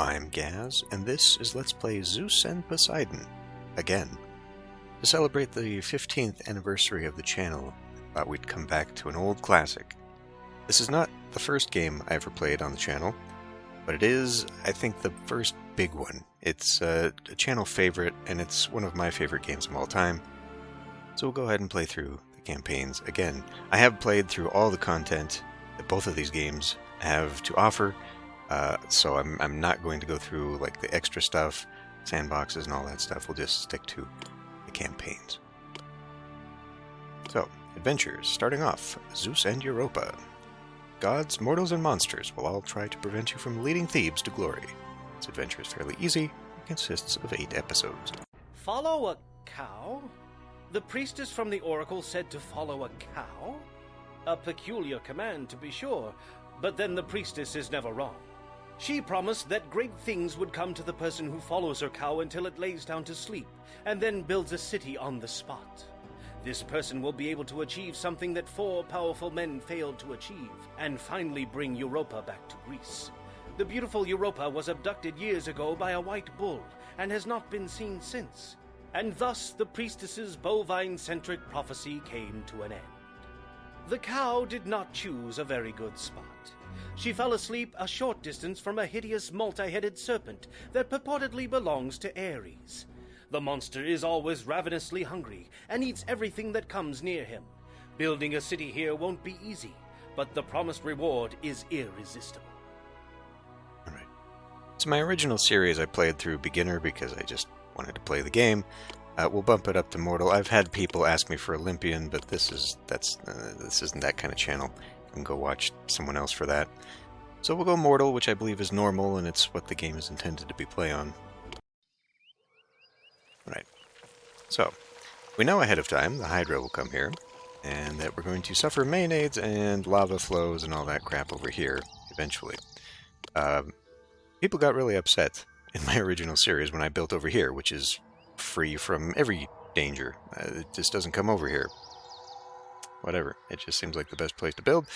I'm Gaz, and this is Let's Play Zeus and Poseidon, again. To celebrate the 15th anniversary of the channel, I thought we'd come back to an old classic. This is not the first game I ever played on the channel, but it is, I think, the first big one. It's a channel favorite, and it's one of my favorite games of all time. So we'll go ahead and play through the campaigns again. I have played through all the content that both of these games have to offer, so I'm not going to go through like the extra stuff, sandboxes and all that stuff. We'll just stick to the campaigns. So, adventures. Starting off, Zeus and Europa. Gods, mortals, and monsters will all try to prevent you from leading Thebes to glory. This adventure is fairly easy and consists of 8 episodes. Follow a cow? The priestess from the oracle said to follow a cow? A peculiar command, to be sure, but then the priestess is never wrong. She promised that great things would come to the person who follows her cow until it lays down to sleep, and then builds a city on the spot. This person will be able to achieve something that 4 powerful men failed to achieve, and finally bring Europa back to Greece. The beautiful Europa was abducted years ago by a white bull, and has not been seen since. And thus the priestess's bovine-centric prophecy came to an end. The cow did not choose a very good spot. She fell asleep a short distance from a hideous multi-headed serpent that purportedly belongs to Ares. The monster is always ravenously hungry and eats everything that comes near him. Building a city here won't be easy, but the promised reward is irresistible. Alright. So my original series I played through beginner because I just wanted to play the game. We'll bump it up to mortal. I've had people ask me for Olympian, but this isn't that kind of channel. You can go watch someone else for that. So we'll go mortal, which I believe is normal, and it's what the game is intended to be play on. Right. So, we know ahead of time the Hydra will come here, and that we're going to suffer Maenads and lava flows and all that crap over here, eventually. People got really upset in my original series when I built over here, which is free from every danger. It just doesn't come over here. Whatever. It just seems like the best place to build.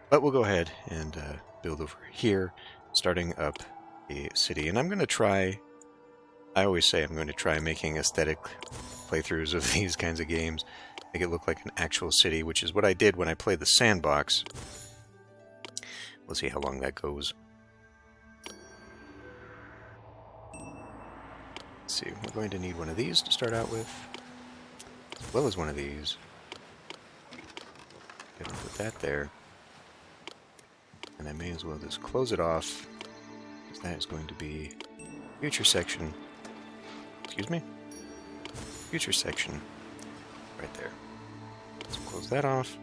But we'll go ahead and build over here, starting up a city. And I'm going to try... I always say I'm going to try making aesthetic playthroughs of these kinds of games. Make it look like an actual city, which is what I did when I played the sandbox. We'll see how long that goes. Let's see, we're going to need one of these to start out with, as well as one of these. Gonna put that there. And I may as well just close it off, because that is going to be future section. Excuse me? Future section right there. So close that off.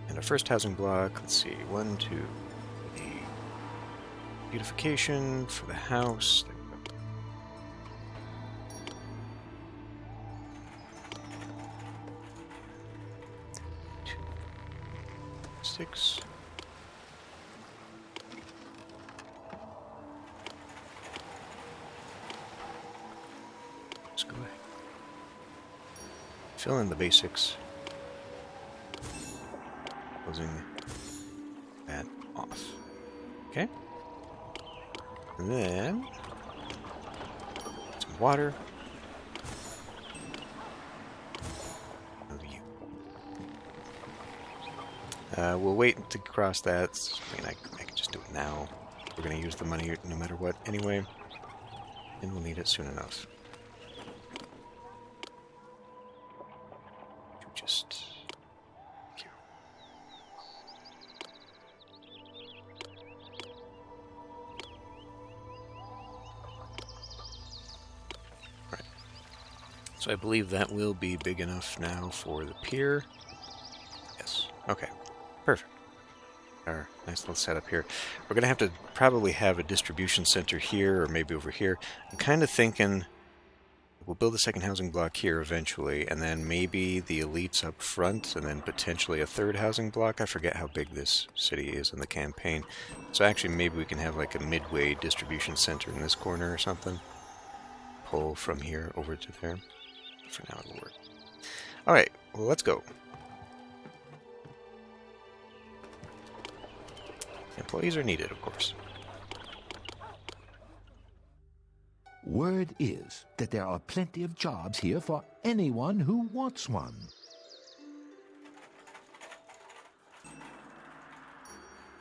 And our first housing block, let's see, 1, 2, the beautification for the house. There we go. 2, 6. Let's go ahead. Fill in the basics. Closing that off. Okay. And then some water. Over you. We'll wait to cross that. I mean, I can just do it now. We're going to use the money no matter what anyway. And we'll need it soon enough. Just... here. Right. So I believe that will be big enough now for the pier. Yes. Okay. Perfect. Our nice little setup here. We're going to have to probably have a distribution center here, or maybe over here. I'm kind of thinking we'll build a second housing block here eventually, and then maybe the elites up front, and then potentially a third housing block. I forget how big this city is in the campaign. So actually maybe we can have like a midway distribution center in this corner or something. Pull from here over to there. For now it'll work. Alright, well let's go. Employees are needed, of course. Word is that there are plenty of jobs here for anyone who wants one.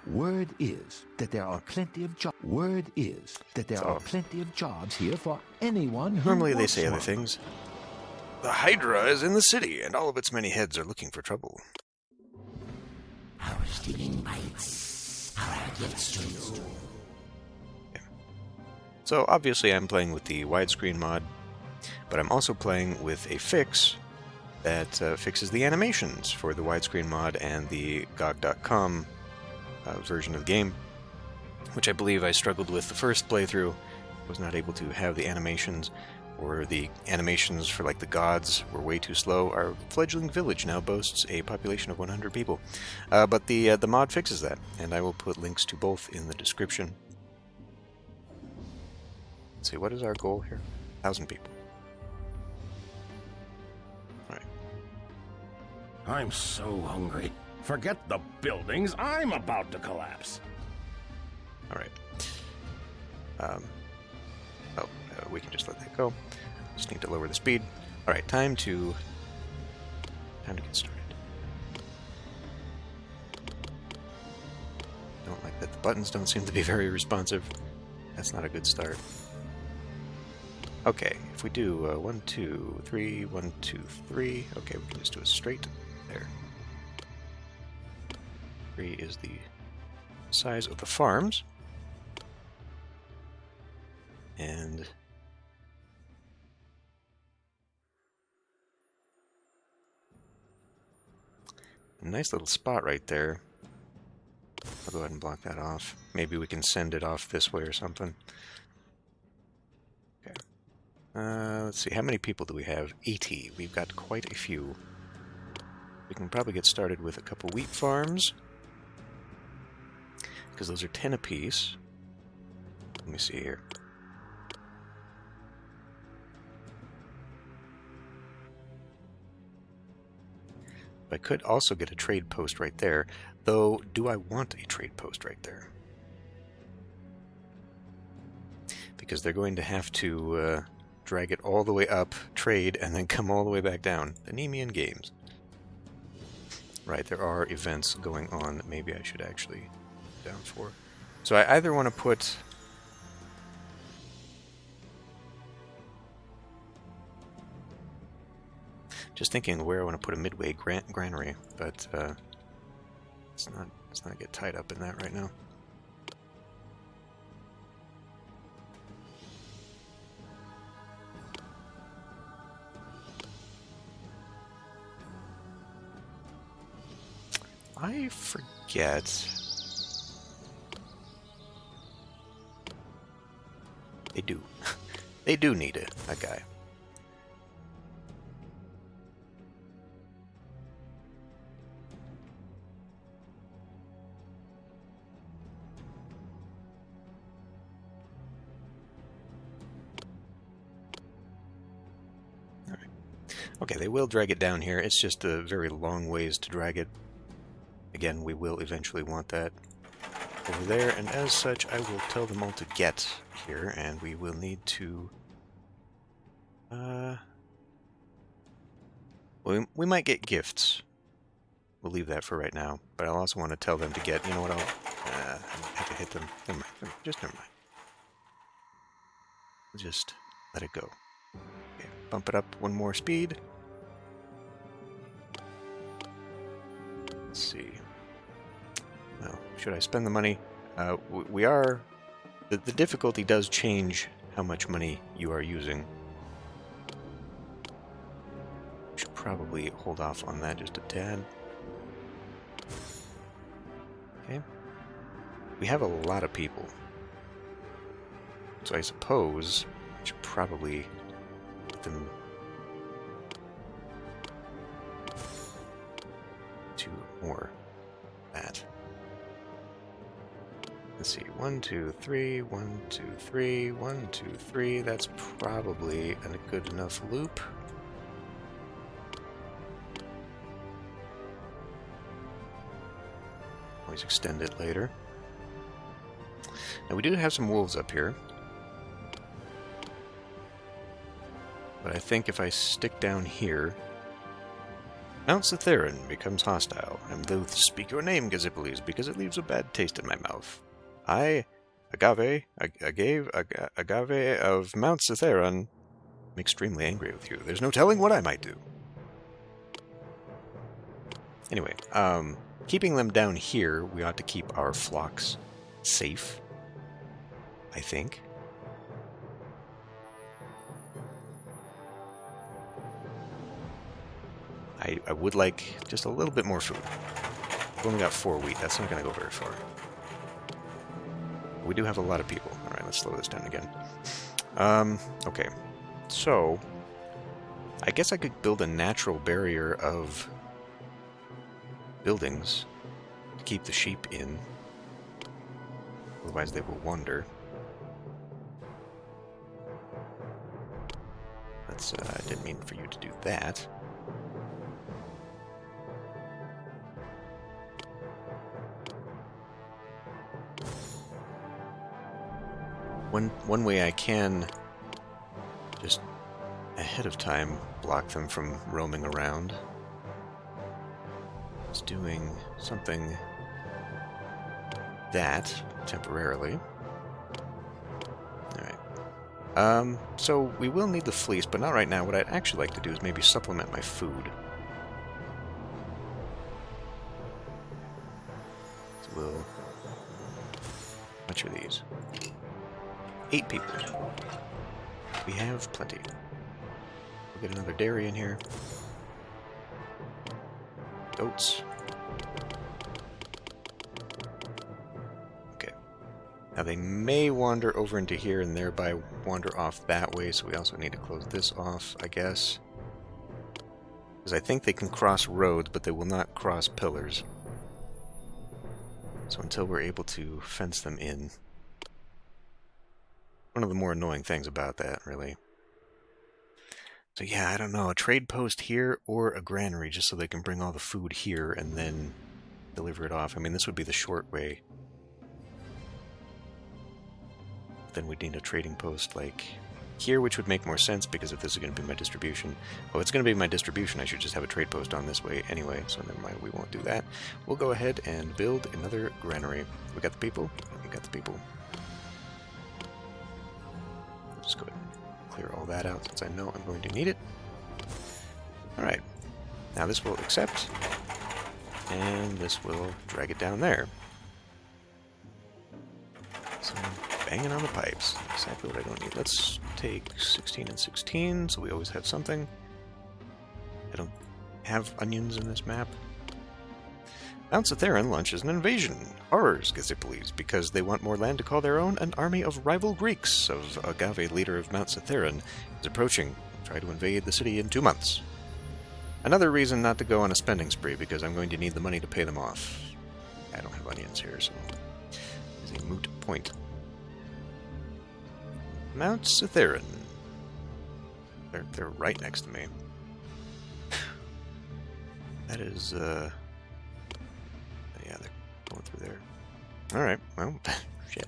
Word is that there are plenty of jobs. Word is that there are plenty of jobs here for anyone who Normally they wants say other one. things. The Hydra is in the city, and all of its many heads are looking for trouble. Our stinging bites are our gifts to you. Okay. So obviously I'm playing with the widescreen mod, but I'm also playing with a fix that fixes the animations for the widescreen mod and the GOG.com version of the game, which I believe I struggled with the first playthrough. Was not able to have the animations, or the animations for like the gods were way too slow. Our fledgling village now boasts a population of 100 people, but the mod fixes that, and I will put links to both in the description. Let's see, what is our goal here? 1,000 people. All right. I'm so hungry. Forget the buildings. I'm about to collapse. All right. We can just let that go. Just need to lower the speed. All right, time to get started. Don't like that the buttons don't seem to be very responsive. That's not a good start. Okay, if we do 1, 2, 3, 1, 2, 3. Okay, we can just do it straight there. 3 is the size of the farms. And a nice little spot right there. I'll go ahead and block that off. Maybe we can send it off this way or something. Okay. Let's see, how many people do we have? 80. We've got quite a few. We can probably get started with a couple wheat farms, because those are 10 apiece. Let me see here. I could also get a trade post right there, though do I want a trade post right there? Because they're going to have to drag it all the way up, trade, and then come all the way back down. The Nemean Games. Right, there are events going on. Maybe I should actually down for. So I either want to put... Just thinking where I want to put a midway granary, but let's not get tied up in that right now. I forget. They do. They do need a guy. Okay, they will drag it down here. It's just a very long ways to drag it. Again, we will eventually want that over there, and as such, I will tell them all to get here, and we will need to... Well, we might get gifts. We'll leave that for right now, but I'll also want to tell them to get... You know what, I have to hit them. Never mind. Never mind. We'll just let it go. Okay, bump it up one more speed. Let's see. Well, should I spend the money? We are... The difficulty does change how much money you are using. Should probably hold off on that just a tad. Okay. We have a lot of people. So I suppose I should probably get them to more that. Let's see, 1, 2, 3, 1, 2, 3, 1, 2, 3. That's probably a good enough loop. Always extend it later. Now we do have some wolves up here. But I think if I stick down here, Mount Cytheron becomes hostile. I'm loath to speak your name, Gazippoles, because it leaves a bad taste in my mouth. I, Agave of Mount Cytheron, am extremely angry with you. There's no telling what I might do. Anyway, keeping them down here, we ought to keep our flocks safe, I think. I would like just a little bit more food. We've only got 4 wheat. That's not going to go very far. We do have a lot of people. Alright, let's slow this down again. Okay. So, I guess I could build a natural barrier of buildings to keep the sheep in. Otherwise they will wander. That's, I didn't mean for you to do that. One way I can just ahead of time block them from roaming around is doing something that temporarily. Alright. So we will need the fleece, but not right now. What I'd actually like to do is maybe supplement my food. So we'll... How much are these? 8 people. We have plenty. We'll get another dairy in here. Goats. Okay. Now they may wander over into here and thereby wander off that way, so we also need to close this off, I guess. Because I think they can cross roads, but they will not cross pillars. So until we're able to fence them in. One of the more annoying things about that, really. So yeah, I don't know, a trade post here or a granary just so they can bring all the food here and then deliver it off. I mean, this would be the short way. Then we'd need a trading post like here, which would make more sense because if this is going to be my distribution... Oh, it's going to be my distribution. I should just have a trade post on this way anyway, so never mind, we won't do that. We'll go ahead and build another granary. We got the people? We got the people. Just go ahead and clear all that out since I know I'm going to need it. Alright. Now this will accept. And this will drag it down there. So banging on the pipes. Exactly what I don't need. Let's take 16 and 16 so we always have something. I don't have onions in this map. Mount Cytheron launches an invasion. Horrors, Gazippoles, because they want more land to call their own. An army of rival Greeks of Agave, leader of Mount Cytheron, is approaching. Try to invade the city in 2 months. Another reason not to go on a spending spree, because I'm going to need the money to pay them off. I don't have onions here, so it's a moot point. Mount Cytheron. They're right next to me. That is, yeah, they're going through there. Alright, well, shit.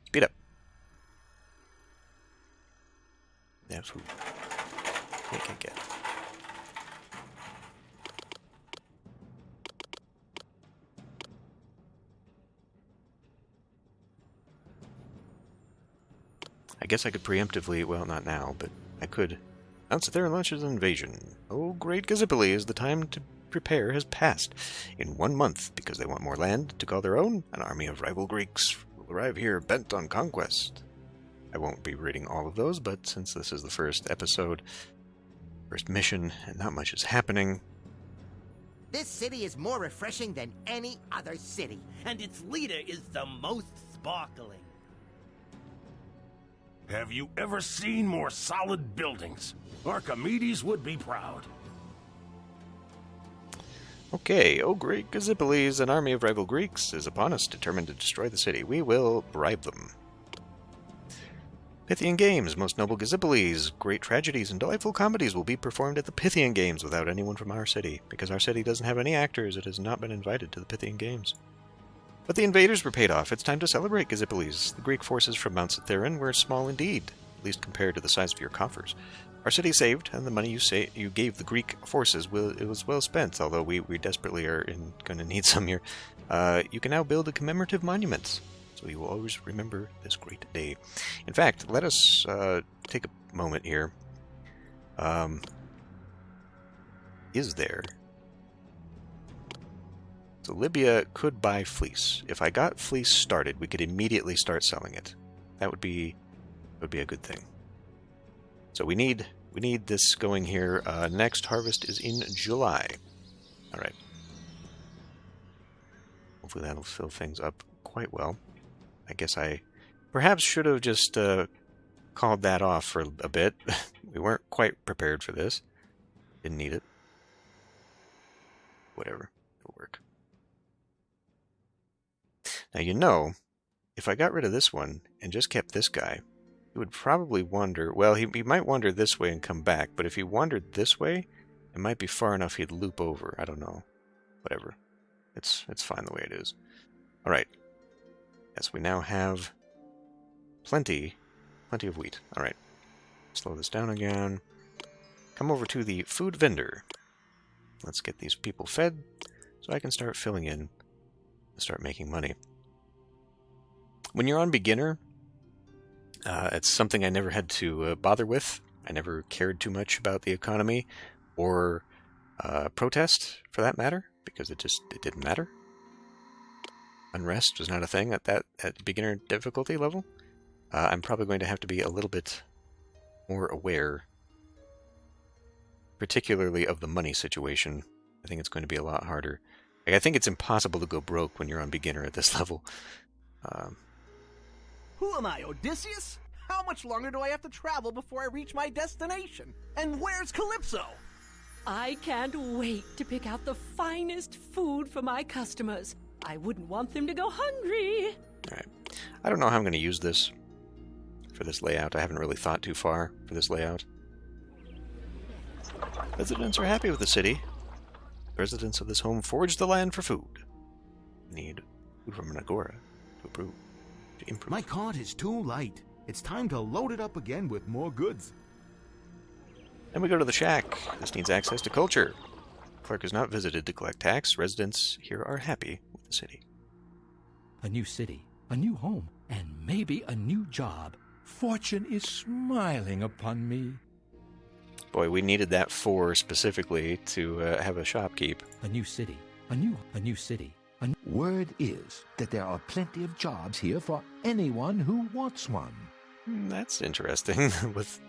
Speed up. They have food. They can get. I guess I could preemptively, well, not now, but I could. Mount Cytheron launches an invasion. Oh, great Gazippoles, the time to prepare has passed. In 1 month, because they want more land to call their own, an army of rival Greeks will arrive here bent on conquest. I won't be reading all of those, but since this is the first episode, first mission, and not much is happening... This city is more refreshing than any other city, and its leader is the most sparkling. Have you ever seen more solid buildings? Archimedes would be proud. Okay, oh great Gazippoles, an army of rival Greeks is upon us, determined to destroy the city. We will bribe them. Pythian Games, most noble Gazippoles, great tragedies and delightful comedies will be performed at the Pythian Games without anyone from our city. Because our city doesn't have any actors, it has not been invited to the Pythian Games. But the invaders were paid off. It's time to celebrate, Gazippoles. The Greek forces from Mount Cytheron were small indeed, at least compared to the size of your coffers. Our city saved, and the money you gave the Greek forces, it was well spent, although we desperately are going to need some here. You can now build a commemorative monument, so you will always remember this great day. In fact, let us take a moment here. Is there... So Libya could buy fleece. If I got fleece started, we could immediately start selling it. That would be a good thing. So we need this going here. Next harvest is in July. All right. Hopefully that'll fill things up quite well. I guess I perhaps should have just called that off for a bit. We weren't quite prepared for this. Didn't need it. Whatever. It'll work. Now, you know, if I got rid of this one and just kept this guy, he would probably wander. Well, he might wander this way and come back, but if he wandered this way, it might be far enough he'd loop over. I don't know. Whatever. It's fine the way it is. All right. Yes, we now have plenty of wheat. All right. Slow this down again. Come over to the food vendor. Let's get these people fed so I can start filling in and start making money. When you're on beginner, it's something I never had to bother with. I never cared too much about the economy or protest, for that matter, because it didn't matter. Unrest was not a thing at beginner difficulty level. I'm probably going to have to be a little bit more aware, particularly of the money situation. I think it's going to be a lot harder. Like, I think it's impossible to go broke when you're on beginner at this level. Who am I, Odysseus? How much longer do I have to travel before I reach my destination? And where's Calypso? I can't wait to pick out the finest food for my customers. I wouldn't want them to go hungry. Alright. I don't know how I'm going to use this for this layout. I haven't really thought too far for this layout. Residents are happy with the city. Residents of this home forage the land for food. Need food from an agora to improve. My cart is too light. It's time to load it up again with more goods. Then we go to the shack. This needs access to culture. Clerk is not visited to collect tax. Residents here are happy with the city. A new city, a new home, and maybe a new job. Fortune is smiling upon me. Boy, we needed that 4 specifically to have a shopkeep. A new city, a new city. Word is that there are plenty of jobs here for anyone who wants one. That's interesting. With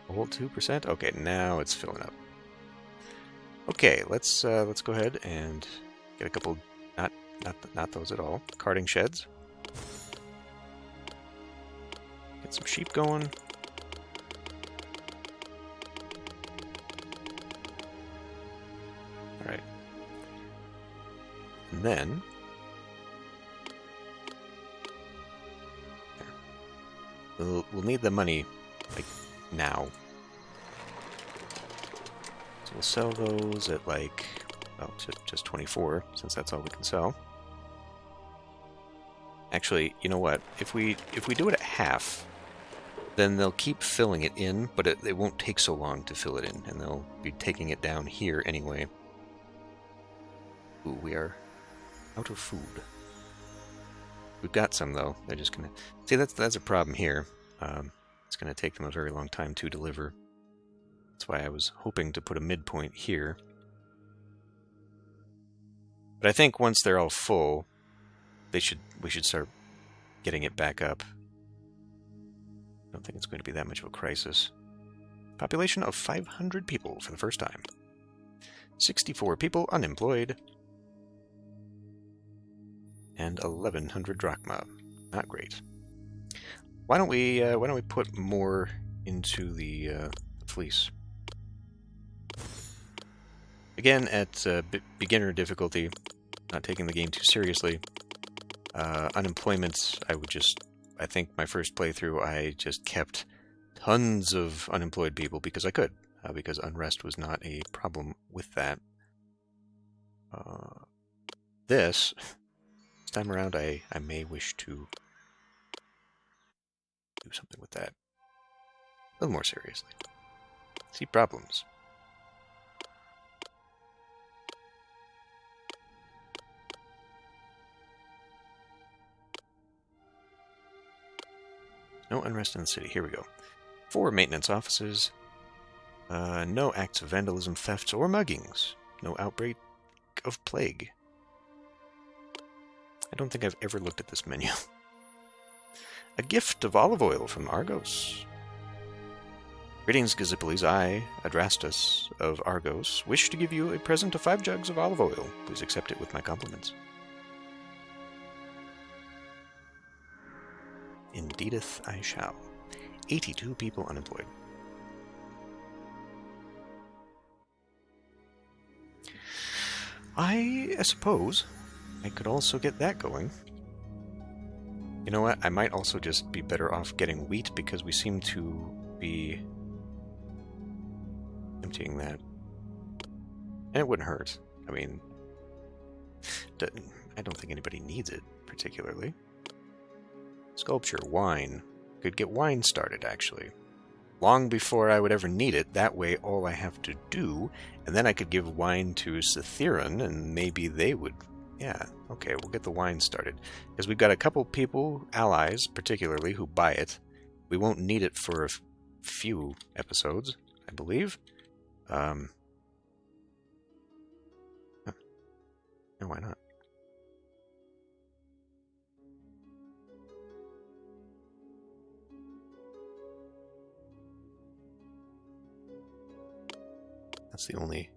a whole 2%. Okay, now it's filling up. Okay, let's go ahead and get a couple. Not those at all. Carting sheds. Get some sheep going. All right. And then we'll need the money like now. So we'll sell those at like, well, just 24, since that's all we can sell. Actually, you know what? If we do it at half, then they'll keep filling it in, but it won't take so long to fill it in, and they'll be taking it down here anyway. Ooh, we are out of food. We've got some, though. They're just gonna... See, that's a problem here. It's gonna take them a very long time to deliver. That's why I was hoping to put a midpoint here. But I think once they're all full, we should start getting it back up. I don't think it's going to be that much of a crisis. Population of 500 people for the first time. 64 people unemployed. And 1,100 drachma. Not great. Why don't we put more into the fleece? Again, at beginner difficulty, not taking the game too seriously. Unemployment, I think my first playthrough, I just kept tons of unemployed people because I could, because unrest was not a problem with that. This time around, I may wish to do something with that. A little more seriously. See problems. No unrest in the city. Here we go. 4 maintenance offices. No acts of vandalism, thefts, or muggings. No outbreak of plague. I don't think I've ever looked at this menu. A gift of olive oil from Argos. Greetings, Gazippoles. I, Adrastus of Argos, wish to give you a present of 5 jugs of olive oil. Please accept it with my compliments. Indeedeth I shall. 82 people unemployed. I suppose I could also get that going. You know what? I might also just be better off getting wheat because we seem to be emptying that. And it wouldn't hurt. I mean, I don't think anybody needs it particularly. Sculpture, wine. Could get wine started, actually. Long before I would ever need it. That way, all I have to do, and then I could give wine to Cytheron, and maybe they would... Yeah, okay, we'll get the wine started. Because we've got a couple people, allies particularly, who buy it. We won't need it for a few episodes, I believe. No, why not? That's the only...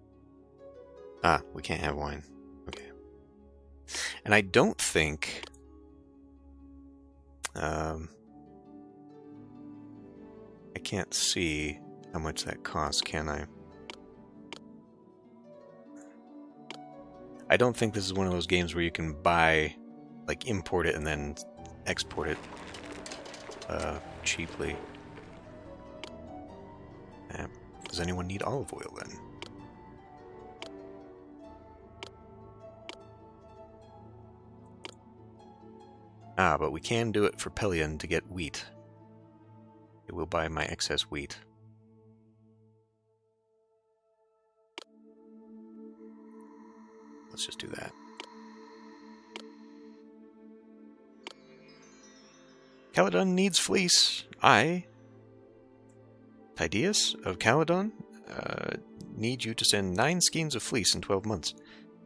Ah, we can't have wine. Okay. And I don't think... I can't see how much that costs, can I? I don't think this is one of those games where you can buy, like, import it and then export it cheaply. Does anyone need olive oil then? Ah, but we can do it for Pelion to get wheat. It will buy my excess wheat. Let's just do that. Caledon needs fleece. I, Tydeus of Caledon, need you to send 9 skeins of fleece in 12 months.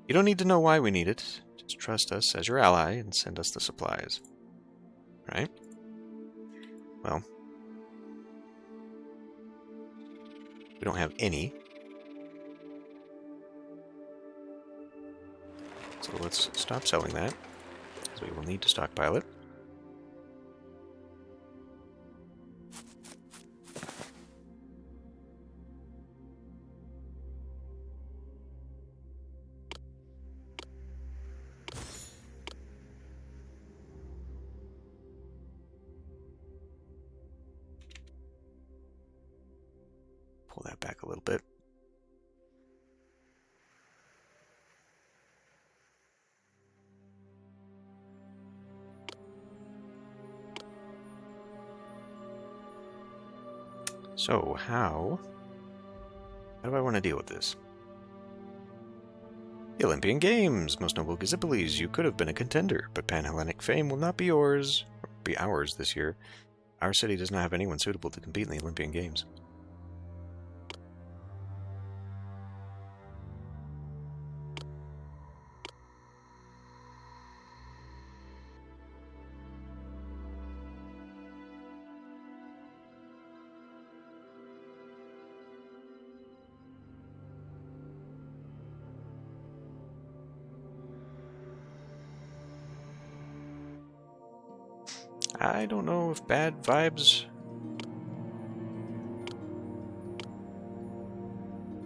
You don't need to know why we need it. Just trust us as your ally and send us the supplies. Right? Well, we don't have any. So let's stop selling that, because we will need to stockpile it. Pull that back a little bit. So, how do I want to deal with this? The Olympian Games! Most noble Gazippoles, you could have been a contender, but Pan-Hellenic fame will not be yours, or be ours this year. Our city does not have anyone suitable to compete in the Olympian Games. I don't know if bad vibes...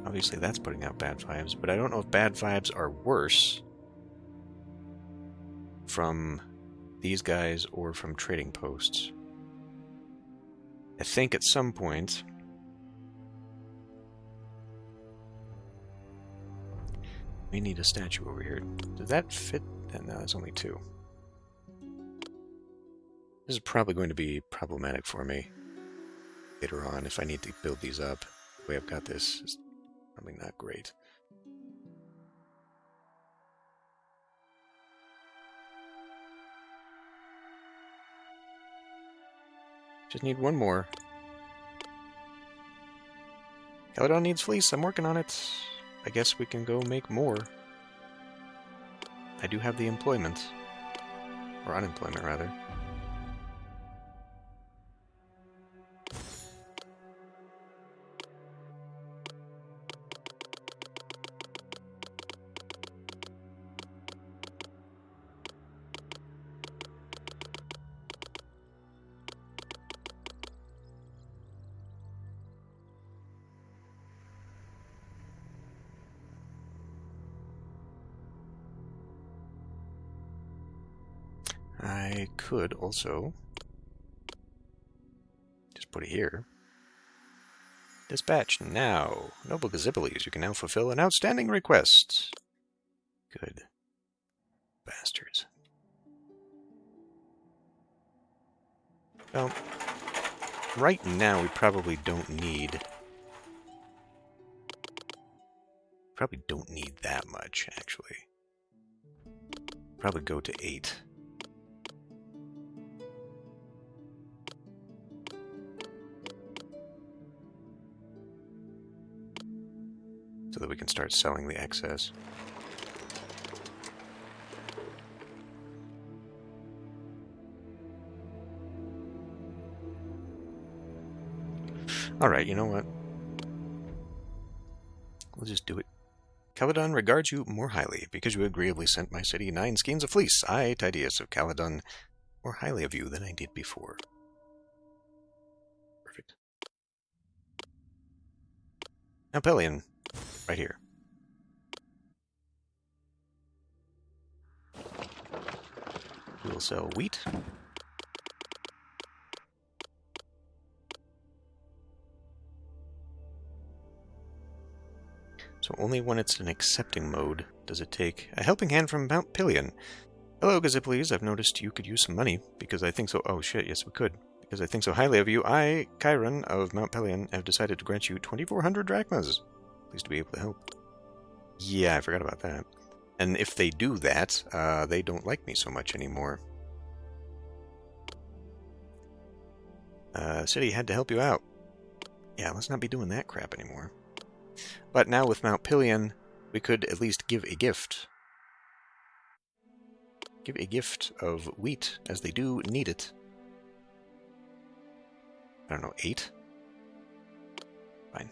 Obviously that's putting out bad vibes, but I don't know if bad vibes are worse from these guys or from trading posts. I think at some point... we need a statue over here. Does that fit? No, that's only 2. This is probably going to be problematic for me later on if I need to build these up. The way I've got this is probably not great. Just need one more. Caledon needs fleece. I'm working on it. I guess we can go make more. I do have the employment. Or unemployment, rather. I could also just put it here. Dispatch now. Noble Gazippiles, you can now fulfill an outstanding request. Good bastards. Well, right now we probably don't need... Probably don't need that much, actually. Probably go to 8. So that we can start selling the excess. Alright, you know what? We'll just do it. Caledon regards you more highly, because you agreeably sent my city 9 skeins of fleece. I, Tydeus of Caledon, more highly of you than I did before. Perfect. Now, Pelion. Right here. We'll sell wheat. So only when it's in accepting mode does it take a helping hand from Mount Pelion. Hello, Gazippiles. I've noticed you could use some money because I think so. Oh shit, yes we could. Because I think so highly of you, I, Chiron of Mount Pelion, have decided to grant you 2,400 drachmas. Pleased to be able to help. Yeah, I forgot about that. And if they do that, they don't like me so much anymore. City had to help you out. Yeah, let's not be doing that crap anymore. But now with Mount Pelion, we could at least give a gift. Give a gift of wheat, as they do need it. I don't know, 8? Fine.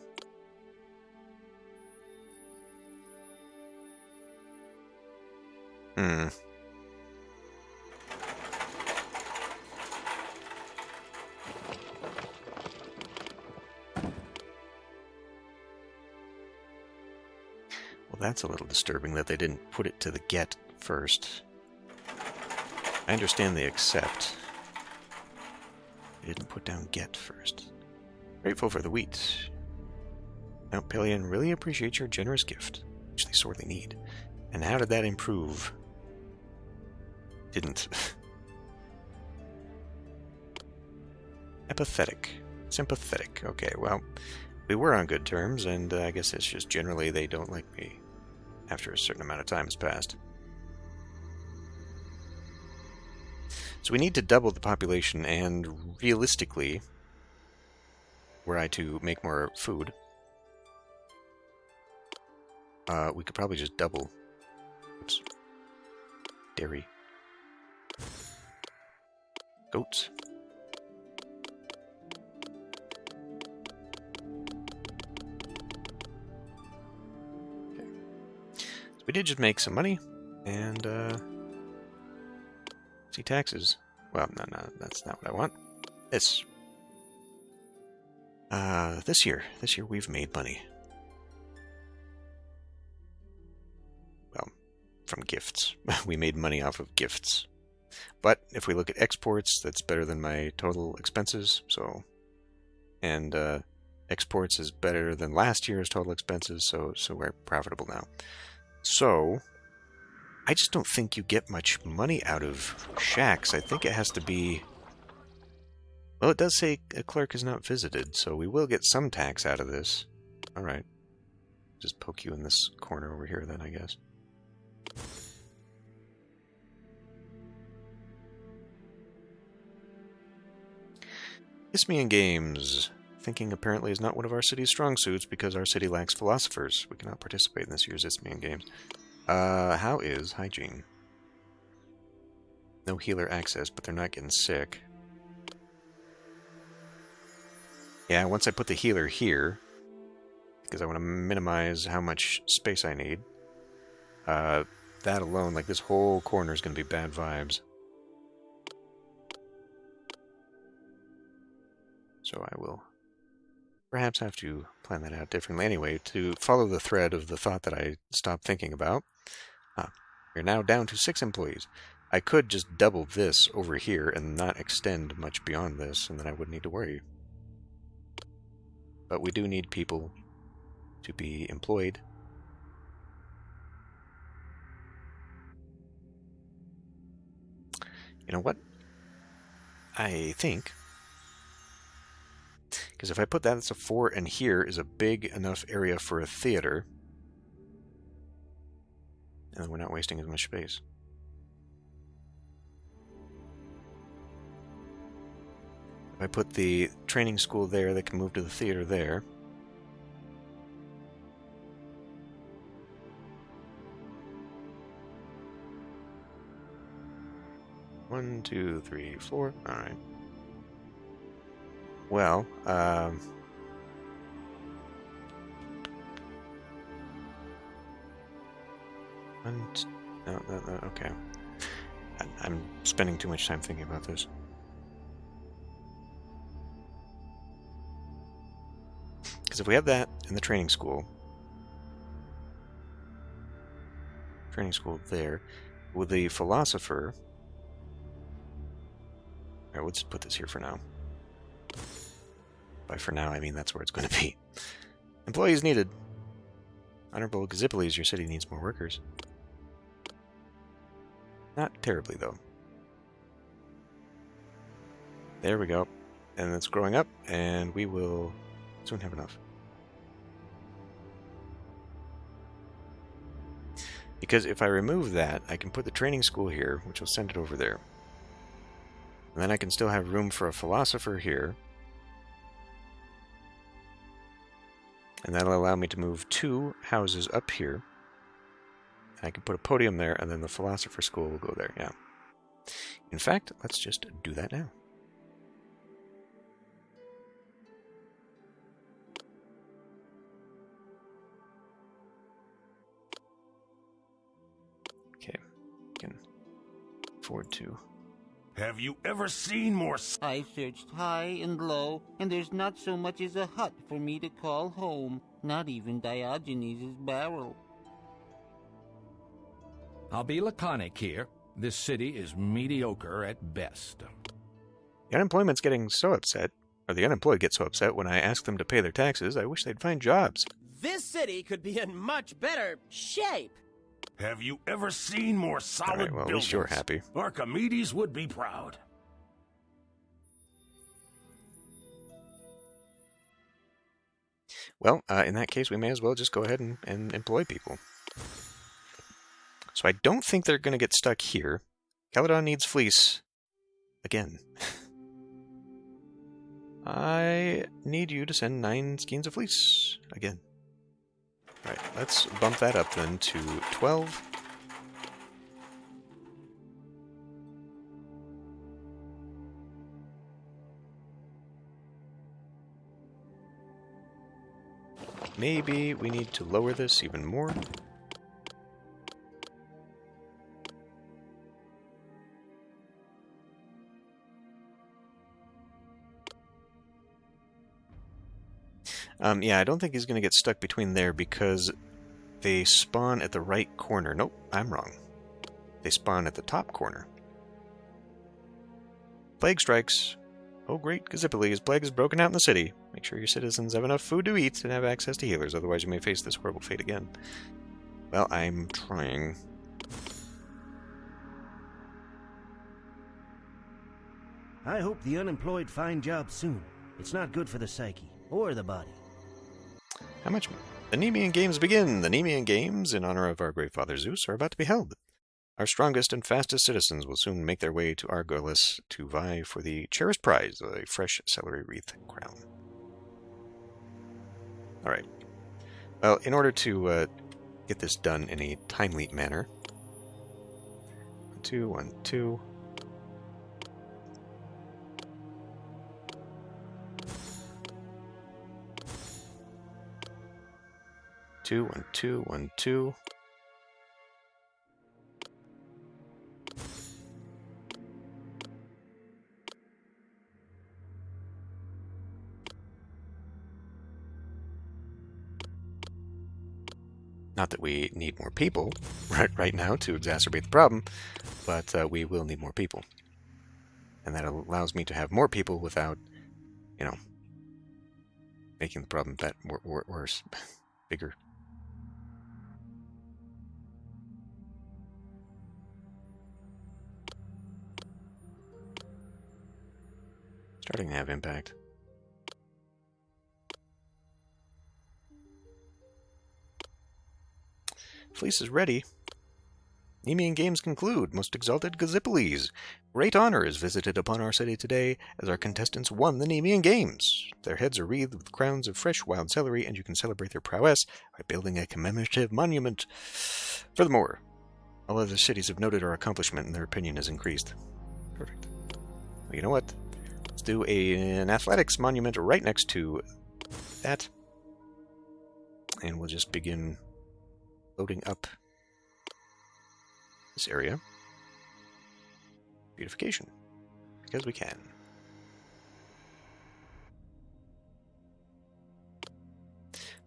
Well, that's a little disturbing that they didn't put it to the get first. I understand they accept. They didn't put down get first. Grateful for the wheat. Mount Pelion really appreciates your generous gift, which they sorely need. And how did that improve? Didn't. Apathetic. Sympathetic. Okay, well, we were on good terms, and I guess it's just generally they don't like me after a certain amount of time has passed. So we need to double the population, and realistically, were I to make more food, we could probably just double. Oops. Dairy. Goats. Okay. So we did just make some money, and see taxes. Well, no, that's not what I want. This year we've made money. Well, from gifts. We made money off of gifts. But if we look at exports, that's better than my total expenses. So, and exports is better than last year's total expenses. So we're profitable now. So, I just don't think you get much money out of shacks. I think it has to be Well, it does say a clerk is not visited, so we will get some tax out of this. Alright. Just poke you in this corner over here then, I guess. Isthmian Games. Thinking apparently is not one of our city's strong suits because our city lacks philosophers. We cannot participate in this year's Isthmian Games. How is hygiene? No healer access, but they're not getting sick. Yeah, once I put the healer here, because I want to minimize how much space I need, that alone, like this whole corner is going to be bad vibes. So I will perhaps have to plan that out differently. Anyway, to follow the thread of the thought that I stopped thinking about, we're now down to 6 employees. I could just double this over here and not extend much beyond this, and then I wouldn't need to worry. But we do need people to be employed. You know what? I think, because if I put that as a 4 and here is a big enough area for a theater, and we're not wasting as much space. If I put the training school there, they can move to the theater there. One, two, three, 4. All right. Well, no, okay. I'm spending too much time thinking about this. Because if we have that in the training school there, with the philosopher, alright, let's put this here for now. By for now, I mean that's where it's going to be. Employees needed. Honorable Gazippiles, your city needs more workers. Not terribly, though. There we go. And it's growing up, and we will soon have enough. Because if I remove that, I can put the training school here, which will send it over there. And then I can still have room for a philosopher here. And that'll allow me to move 2 houses up here. And I can put a podium there, and then the philosopher school will go there, yeah. In fact, let's just do that now. Okay, can afford to. Have you ever seen more? I searched high and low, and there's not so much as a hut for me to call home. Not even Diogenes' barrel. I'll be laconic here. This city is mediocre at best. The unemployment's getting so upset, or the unemployed get so upset when I ask them to pay their taxes, I wish they'd find jobs. This city could be in much better shape. Have you ever seen more solid All right, well, at buildings? least you're happy. Archimedes would be proud. Well, in that case, we may as well just go ahead and employ people. So I don't think they're going to get stuck here. Caledon needs fleece. Again. I need you to send 9 skeins of fleece. Again. Alright, let's bump that up then to 12. Maybe we need to lower this even more. Yeah, I don't think he's going to get stuck between there because they spawn at the right corner. Nope, I'm wrong. They spawn at the top corner. Plague strikes. Oh great, Gazippiles, plague is broken out in the city. Make sure your citizens have enough food to eat and have access to healers, otherwise you may face this horrible fate again. Well, I'm trying. I hope the unemployed find jobs soon. It's not good for the psyche, or the body. How much? The Nemean Games begin! The Nemean Games, in honor of our great father Zeus, are about to be held. Our strongest and fastest citizens will soon make their way to Argolis to vie for the cherished prize, a fresh celery wreath crown. Alright. Well, in order to get this done in a timely manner... 1, 2, 1, 2... 2, 1, 2, 1, 2... Not that we need more people right now to exacerbate the problem, but we will need more people. And that allows me to have more people without, you know, making the problem that worse, bigger. Starting to have impact. Fleece is ready. Nemean Games conclude. Most exalted Gazippoles. Great honor is visited upon our city today as our contestants won the Nemean Games. Their heads are wreathed with crowns of fresh wild celery, and you can celebrate their prowess by building a commemorative monument. Furthermore, all other cities have noted our accomplishment and their opinion has increased. Perfect. Well, you know what? Let's do an athletics monument right next to that. And we'll just begin loading up this area. Beautification. Because we can.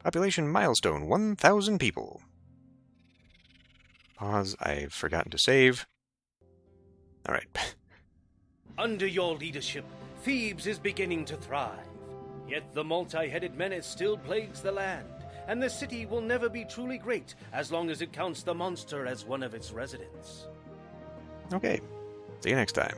Population milestone, 1,000 people. Pause, I've forgotten to save. Alright. Under your leadership, Thebes is beginning to thrive. Yet the multi-headed menace still plagues the land, and the city will never be truly great as long as it counts the monster as one of its residents. Okay, see you next time.